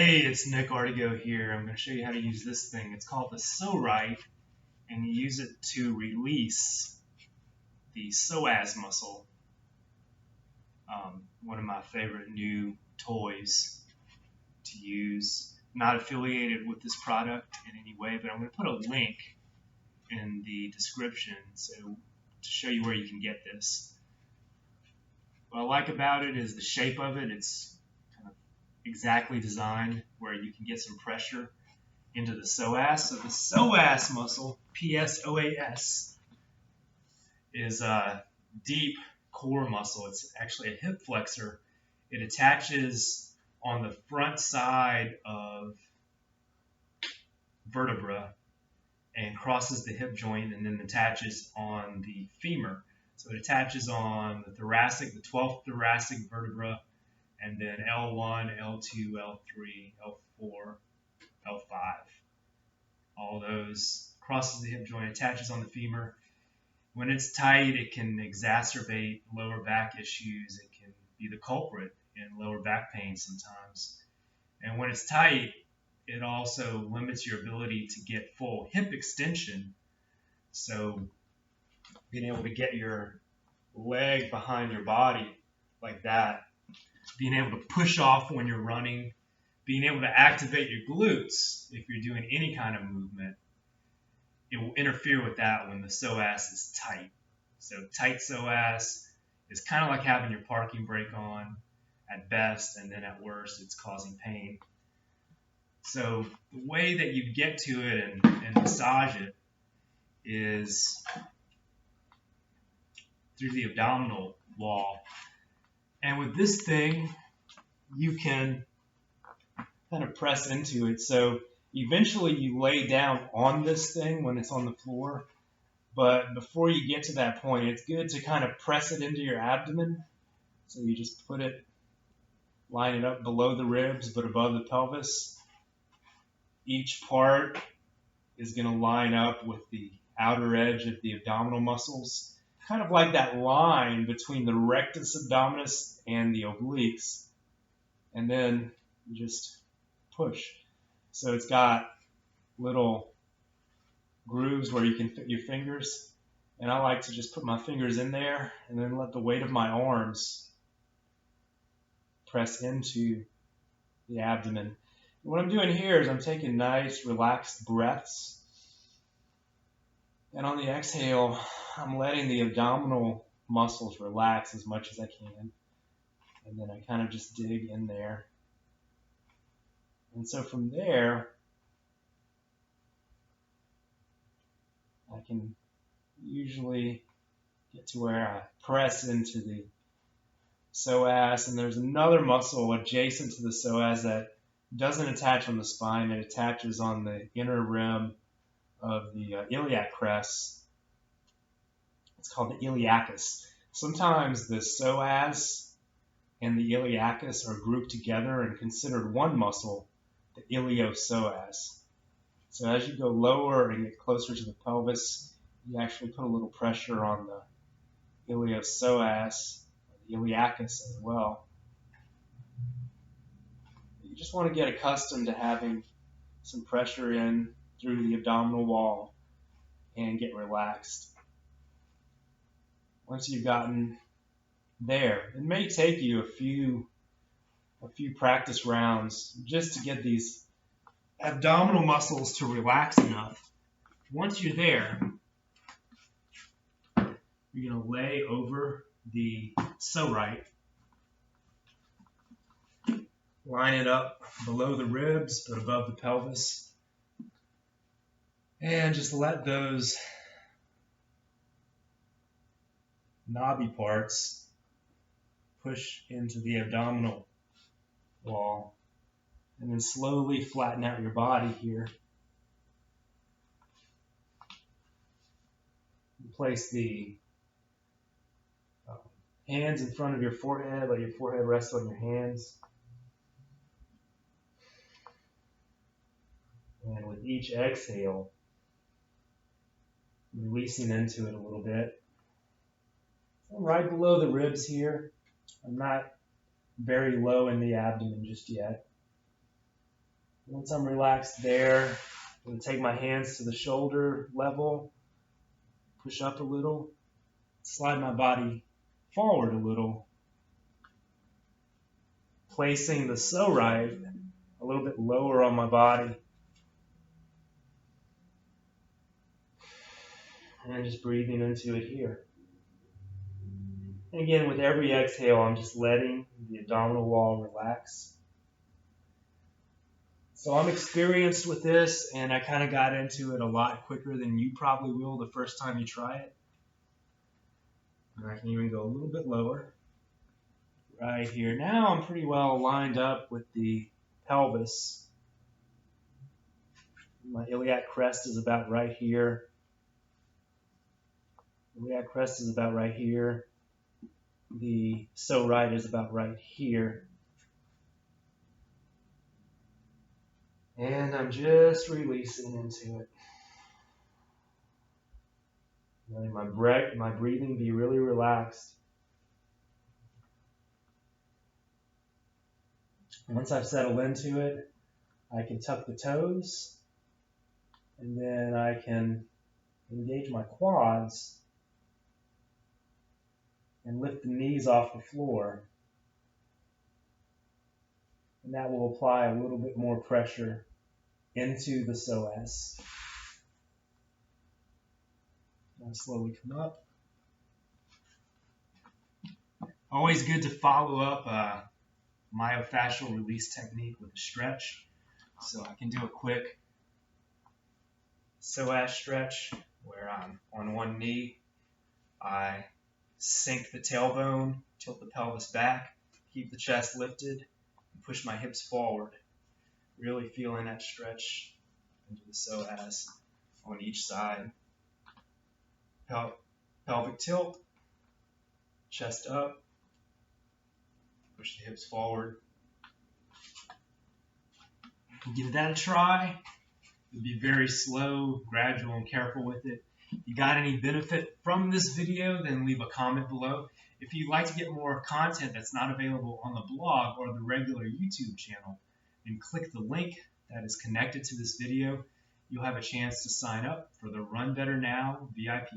Hey, it's Nick Ortego here. I'm going to show you how to use this thing. It's called the Pso-Rite, and you use it to release the psoas muscle. One of my favorite new toys to use. Not affiliated with this product in any way, but I'm going to put a link in the description to show you where you can get this. What I like about it is the shape of it. It's kind of exactly designed where you can get some pressure into the psoas. So the psoas muscle, Psoas, is a deep core muscle. It's actually a hip flexor. It attaches on the front side of vertebra and crosses the hip joint and then attaches on the femur. So it attaches on the thoracic, the 12th thoracic vertebra, and then L1, L2, L3, L4, L5. All those crosses the hip joint, attaches on the femur. When it's tight, it can exacerbate lower back issues. It can be the culprit in lower back pain sometimes. And when it's tight, it also limits your ability to get full hip extension. So being able to get your leg behind your body like that, being able to push off when you're running, being able to activate your glutes if you're doing any kind of movement, it will interfere with that when the psoas is tight. So tight psoas is kind of like having your parking brake on at best, and then at worst it's causing pain. So the way that you get to it and massage it is through the abdominal wall. And with this thing, you can kind of press into it. So eventually you lay down on this thing when it's on the floor. But before you get to that point, it's good to kind of press it into your abdomen. So you just put it, line it up below the ribs but above the pelvis. Each part is going to line up with the outer edge of the abdominal muscles, kind of like that line between the rectus abdominis and the obliques. And then you just push. So it's got little grooves where you can fit your fingers. And I like to just put my fingers in there and then let the weight of my arms press into the abdomen. What I'm doing here is I'm taking nice, relaxed breaths. And on the exhale, I'm letting the abdominal muscles relax as much as I can. And then I kind of just dig in there. And so from there, I can usually get to where I press into the psoas. And there's another muscle adjacent to the psoas that doesn't attach on the spine. It attaches on the inner rim of the iliac crest. It's called the iliacus. Sometimes the psoas and the iliacus are grouped together and considered one muscle, the iliopsoas. So as you go lower and get closer to the pelvis, you actually put a little pressure on the iliopsoas, the iliacus as well. You just want to get accustomed to having some pressure in through the abdominal wall and get relaxed. Once you've gotten there, it may take you a few practice rounds just to get these abdominal muscles to relax enough. Once you're there, you're going to lay over the Pso-Rite, line it up below the ribs but above the pelvis, and just let those knobby parts push into the abdominal wall, and then slowly flatten out your body here. Place the hands in front of your forehead, let your forehead rest on your hands. And with each exhale, releasing into it a little bit. I'm right below the ribs here. I'm not very low in the abdomen just yet. Once I'm relaxed there, I'm going to take my hands to the shoulder level, push up a little, slide my body forward a little, placing the Pso-Rite a little bit lower on my body. And just breathing into it here. And again, with every exhale, I'm just letting the abdominal wall relax. So I'm experienced with this, and I kind of got into it a lot quicker than you probably will the first time you try it. And I can even go a little bit lower. Right here. Now I'm pretty well lined up with the pelvis. My iliac crest is about right here. Iliac crest is about right here. The Pso-Rite is about right here. And I'm just releasing into it. Letting my breathing be really relaxed. Once I've settled into it, I can tuck the toes, and then I can engage my quads and lift the knees off the floor. And that will apply a little bit more pressure into the psoas. Now slowly come up. Always good to follow up myofascial release technique with a stretch. So I can do a quick psoas stretch where I'm on one knee. I sink the tailbone, tilt the pelvis back, keep the chest lifted, and push my hips forward. Really feeling that stretch into the psoas on each side. Pelvic tilt, chest up, push the hips forward. Give that a try. Be very slow, gradual, and careful with it. If you got any benefit from this video, then leave a comment below. If you'd like to get more content that's not available on the blog or the regular YouTube channel, then click the link that is connected to this video. You'll have a chance to sign up for the Run Better Now VIP